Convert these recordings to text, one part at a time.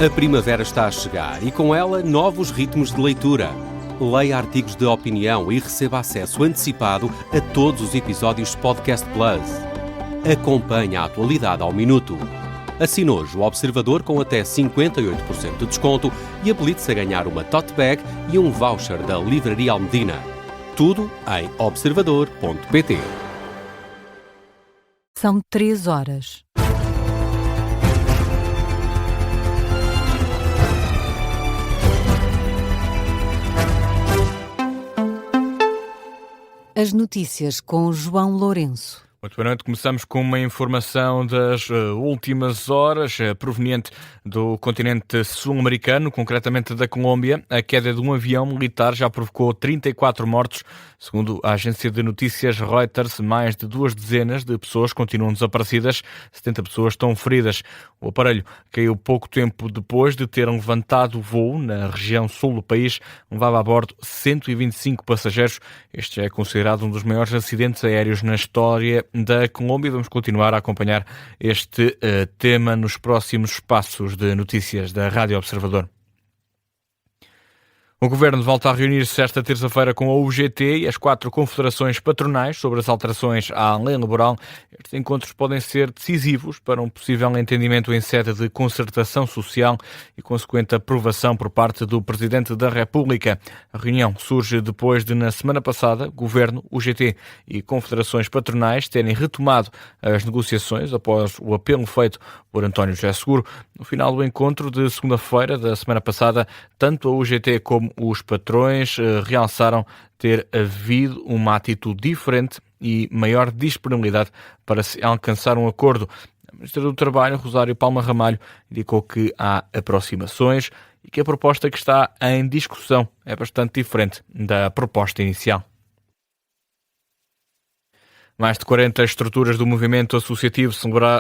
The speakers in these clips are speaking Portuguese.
A primavera está a chegar e com ela novos ritmos de leitura. Leia artigos de opinião e receba acesso antecipado a todos os episódios Podcast Plus. Acompanhe a atualidade ao minuto. Assine hoje o Observador com até 58% de desconto e habilite-se a ganhar uma tote bag e um voucher da Livraria Almedina. Tudo em observador.pt. São 3 horas. As notícias com João Lourenço. Muito boa noite. Começamos com uma informação das últimas horas, proveniente do continente sul-americano, concretamente da Colômbia. A queda de um avião militar já provocou 34 mortos. Segundo a agência de notícias Reuters, mais de 2 dezenas de pessoas continuam desaparecidas, 70 pessoas estão feridas. O aparelho caiu pouco tempo depois de ter levantado o voo na região sul do país. Levava a bordo 125 passageiros. Este é considerado um dos maiores acidentes aéreos na história da Colômbia. Vamos continuar a acompanhar este tema nos próximos espaços de notícias da Rádio Observador. O Governo volta a reunir-se esta terça-feira com a UGT e as 4 confederações patronais sobre as alterações à lei laboral. Estes encontros podem ser decisivos para um possível entendimento em sede de concertação social e consequente aprovação por parte do Presidente da República. A reunião surge depois de, na semana passada, Governo, UGT e confederações patronais terem retomado as negociações após o apelo feito por António José Seguro. No final do encontro de segunda-feira da semana passada, tanto a UGT como os patrões realçaram ter havido uma atitude diferente e maior disponibilidade para se alcançar um acordo. A Ministra do Trabalho, Rosário Palma Ramalho, indicou que há aproximações e que a proposta que está em discussão é bastante diferente da proposta inicial. Mais de 40 estruturas do movimento associativo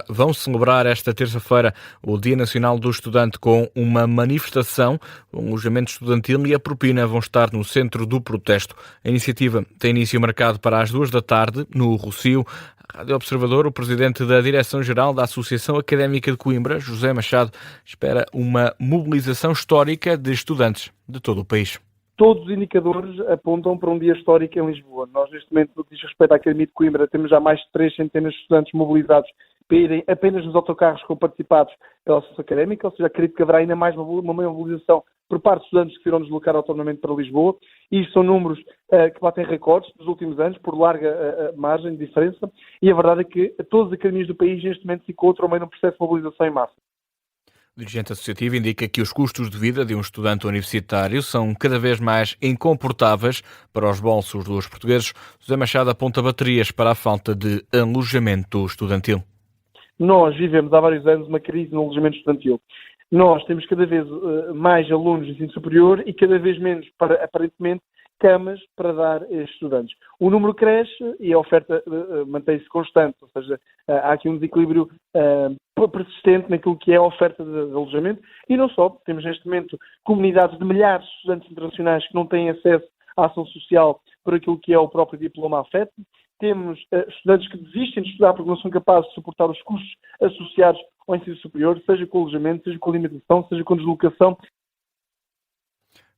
vão celebrar esta terça-feira o Dia Nacional do Estudante com uma manifestação. O alojamento estudantil e a propina vão estar no centro do protesto. A iniciativa tem início marcado para as 2 da tarde, no Rossio. A Rádio Observador, o presidente da Direção-Geral da Associação Académica de Coimbra, José Machado, espera uma mobilização histórica de estudantes de todo o país. Todos os indicadores apontam para um dia histórico em Lisboa. Nós, neste momento, no que diz respeito à Academia de Coimbra, temos já mais de 3 centenas de estudantes mobilizados para irem apenas nos autocarros com participados pela Associação Académica, ou seja, acredito que haverá ainda mais uma mobilização por parte de estudantes que irão deslocar autonomamente para Lisboa. E isto são números que batem recordes dos últimos anos, por larga margem de diferença, e a verdade é que todas as academias do país, neste momento, se encontram meio num processo de mobilização em massa. O dirigente associativo indica que os custos de vida de um estudante universitário são cada vez mais incomportáveis para os bolsos dos portugueses. José Machado aponta baterias para a falta de alojamento estudantil. Nós vivemos há vários anos uma crise no alojamento estudantil. Nós temos cada vez mais alunos de ensino superior e cada vez menos, aparentemente, camas para dar a estes estudantes. O número cresce e a oferta mantém-se constante, ou seja, há aqui um desequilíbrio persistente naquilo que é a oferta de alojamento e não só, temos neste momento comunidades de milhares de estudantes internacionais que não têm acesso à ação social por aquilo que é o próprio diploma AFET, temos estudantes que desistem de estudar porque não são capazes de suportar os custos associados ao ensino superior, seja com alojamento, seja com alimentação, seja com deslocação.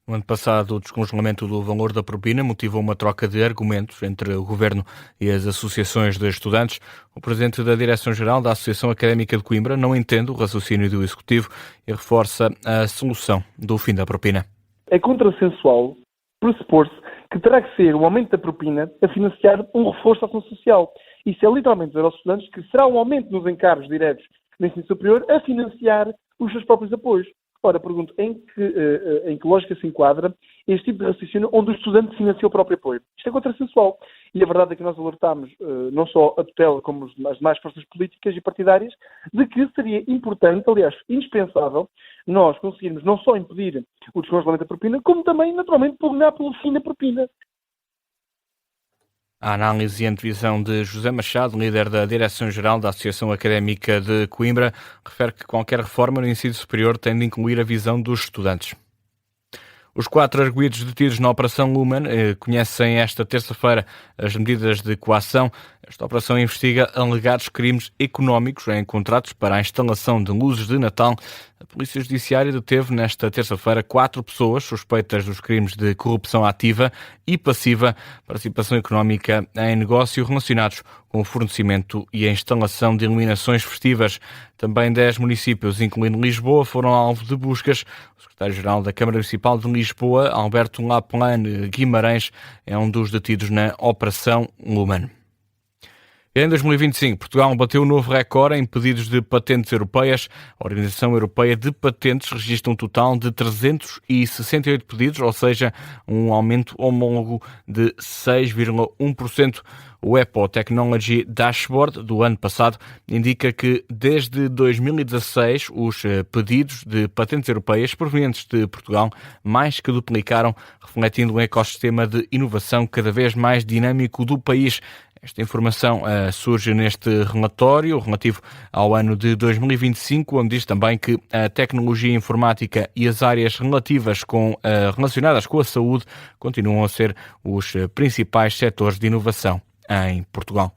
No ano passado, o descongelamento do valor da propina motivou uma troca de argumentos entre o Governo e as associações de estudantes. O presidente da Direção-Geral da Associação Académica de Coimbra não entende o raciocínio do Executivo e reforça a solução do fim da propina. É contrassensual pressupor-se que terá que ser o aumento da propina a financiar um reforço da ação social. Isso é literalmente dizer aos estudantes que será um aumento nos encargos diretos no ensino superior a financiar os seus próprios apoios. Ora, pergunto, em que lógica se enquadra este tipo de raciocínio onde o estudante financia o próprio apoio? Isto é contrassensual. E a verdade é que nós alertámos, não só a tutela como as demais forças políticas e partidárias, de que seria importante, aliás, indispensável, nós conseguirmos não só impedir o descongelamento da propina, como também, naturalmente, pugnar pelo fim da propina. A análise e antevisão de José Machado, líder da Direção-Geral da Associação Académica de Coimbra, refere que qualquer reforma no ensino superior tem de incluir a visão dos estudantes. Os 4 arguidos detidos na Operação Lumen conhecem esta terça-feira as medidas de coação. Esta operação investiga alegados crimes económicos em contratos para a instalação de luzes de Natal. A Polícia Judiciária deteve nesta terça-feira 4 pessoas suspeitas dos crimes de corrupção ativa e passiva, participação económica em negócio relacionados com o fornecimento e a instalação de iluminações festivas. Também 10 municípios, incluindo Lisboa, foram alvo de buscas. O secretário-geral da Câmara Municipal de Lisboa, Alberto Laplane Guimarães, é um dos detidos na Operação Lumen. Em 2025, Portugal bateu um novo recorde em pedidos de patentes europeias. A Organização Europeia de Patentes registra um total de 368 pedidos, ou seja, um aumento homólogo de 6,1%. O EPO Technology Dashboard do ano passado indica que desde 2016 os pedidos de patentes europeias provenientes de Portugal mais que duplicaram, refletindo um ecossistema de inovação cada vez mais dinâmico do país. Esta informação surge neste relatório relativo ao ano de 2025, onde diz também que a tecnologia informática e as áreas relacionadas com a saúde continuam a ser os principais setores de inovação em Portugal.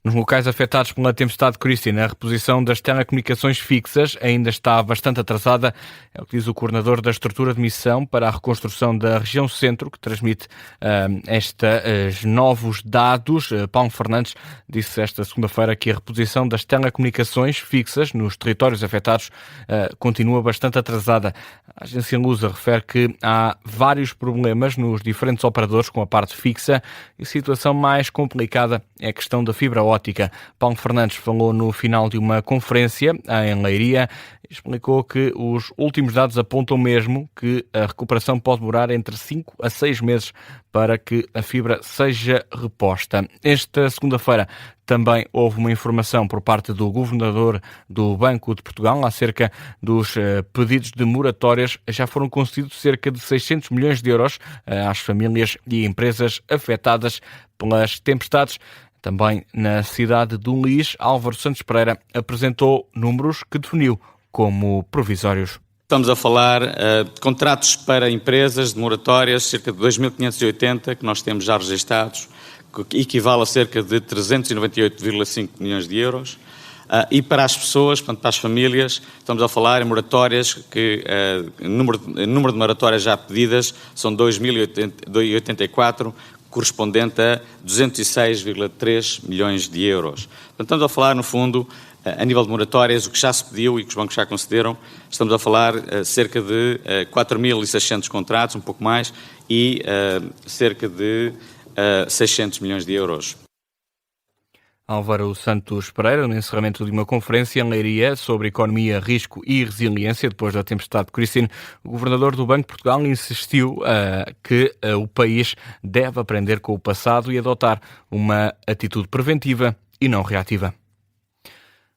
Nos locais afetados pela tempestade Christine, a reposição das telecomunicações fixas ainda está bastante atrasada. É o que diz o coordenador da estrutura de missão para a reconstrução da região centro, que transmite estes novos dados. Paulo Fernandes disse esta segunda-feira que a reposição das telecomunicações fixas nos territórios afetados continua bastante atrasada. A agência Lusa refere que há vários problemas nos diferentes operadores com a parte fixa e a situação mais complicada é a questão da fibra óptica. Paulo Fernandes falou no final de uma conferência em Leiria e explicou que os últimos dados apontam mesmo que a recuperação pode demorar entre 5 a 6 meses para que a fibra seja reposta. Esta segunda-feira também houve uma informação por parte do governador do Banco de Portugal acerca dos pedidos de moratórias. Já foram concedidos cerca de 600 milhões de euros às famílias e empresas afetadas pelas tempestades. Também na cidade de Lis, Álvaro Santos Pereira apresentou números que definiu como provisórios. Estamos a falar de contratos para empresas de moratórias, cerca de 2.580 que nós temos já registados, que equivale a cerca de 398,5 milhões de euros. E para as pessoas, portanto, para as famílias, estamos a falar em moratórias que o número de moratórias já pedidas são 2.084, correspondente a 206,3 milhões de euros. Portanto, estamos a falar, no fundo, a nível de moratórias, o que já se pediu e que os bancos já concederam, estamos a falar cerca de 4.600 contratos, um pouco mais, e cerca de 600 milhões de euros. Álvaro Santos Pereira, no encerramento de uma conferência em Leiria sobre economia, risco e resiliência depois da tempestade Christine, o governador do Banco de Portugal insistiu que o país deve aprender com o passado e adotar uma atitude preventiva e não reativa.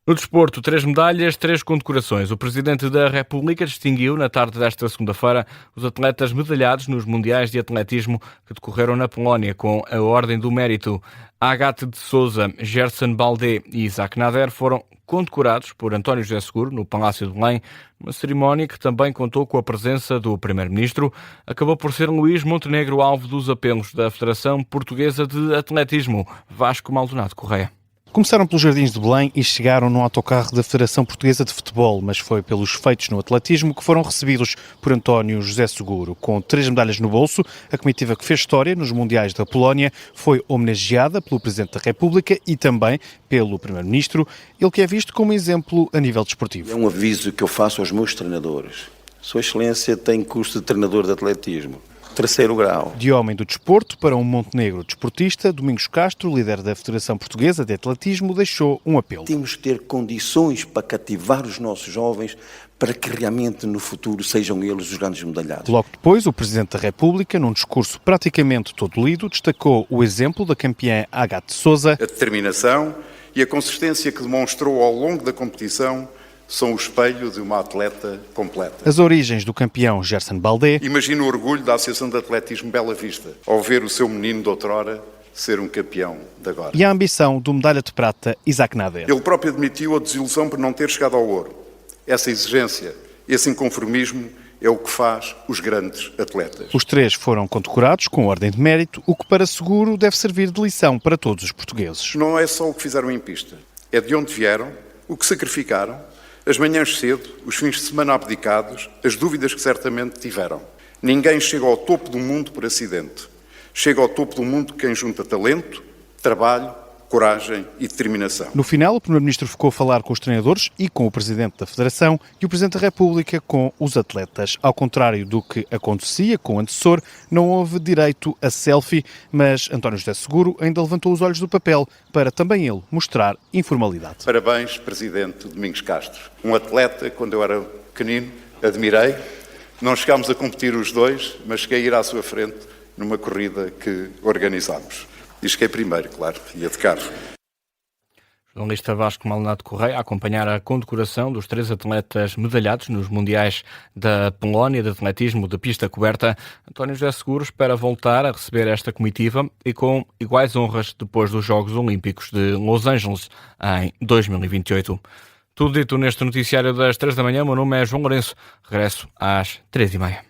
No desporto, 3 medalhas, 3 condecorações. O Presidente da República distinguiu, na tarde desta segunda-feira, os atletas medalhados nos Mundiais de Atletismo que decorreram na Polónia com a Ordem do Mérito. Agathe de Souza, Gerson Baldé e Isaac Nader foram condecorados por António José Seguro no Palácio de Belém, uma cerimónia que também contou com a presença do Primeiro-Ministro. Acabou por ser Luís Montenegro alvo dos apelos da Federação Portuguesa de Atletismo, Vasco Maldonado Correia. Começaram pelos Jardins de Belém e chegaram no autocarro da Federação Portuguesa de Futebol, mas foi pelos feitos no atletismo que foram recebidos por António José Seguro. Com 3 medalhas no bolso, a comitiva que fez história nos Mundiais da Polónia foi homenageada pelo Presidente da República e também pelo Primeiro-Ministro, ele que é visto como exemplo a nível desportivo. É um aviso que eu faço aos meus treinadores. Sua Excelência tem curso de treinador de atletismo. 3º grau. De homem do desporto para um montenegro desportista, Domingos Castro, líder da Federação Portuguesa de Atletismo, deixou um apelo. Temos que ter condições para cativar os nossos jovens para que realmente no futuro sejam eles os grandes medalhados. Logo depois, o Presidente da República, num discurso praticamente todo lido, destacou o exemplo da campeã Agathe de Souza. A determinação e a consistência que demonstrou ao longo da competição são o espelho de uma atleta completa. As origens do campeão Gerson Baldé. Imagino o orgulho da Associação de Atletismo Bela Vista ao ver o seu menino de outrora ser um campeão de agora. E a ambição do medalha de prata Isaac Nader. Ele próprio admitiu a desilusão por não ter chegado ao ouro. Essa exigência, esse inconformismo é o que faz os grandes atletas. Os 3 foram condecorados com ordem de mérito, o que para Seguro deve servir de lição para todos os portugueses. Não é só o que fizeram em pista, é de onde vieram, o que sacrificaram, as manhãs cedo, os fins de semana abdicados, as dúvidas que certamente tiveram. Ninguém chega ao topo do mundo por acidente. Chega ao topo do mundo quem junta talento, trabalho, coragem e determinação. No final, o Primeiro-Ministro ficou a falar com os treinadores e com o Presidente da Federação e o Presidente da República com os atletas. Ao contrário do que acontecia com o antecessor, não houve direito a selfie, mas António José Seguro ainda levantou os olhos do papel para também ele mostrar informalidade. Parabéns, Presidente Domingos Castro. Um atleta, quando eu era pequenino, admirei. Não chegámos a competir os dois, mas cheguei a ir à sua frente numa corrida que organizámos. E cheguei primeiro, claro, ia de carro. Jornalista Vasco Maldonado Correia a acompanhar a condecoração dos 3 atletas medalhados nos Mundiais da Polónia de atletismo de pista coberta. António José Seguro espera voltar a receber esta comitiva e com iguais honras depois dos Jogos Olímpicos de Los Angeles em 2028. Tudo dito neste noticiário das 3 da manhã. O meu nome é João Lourenço. Regresso às 3h30.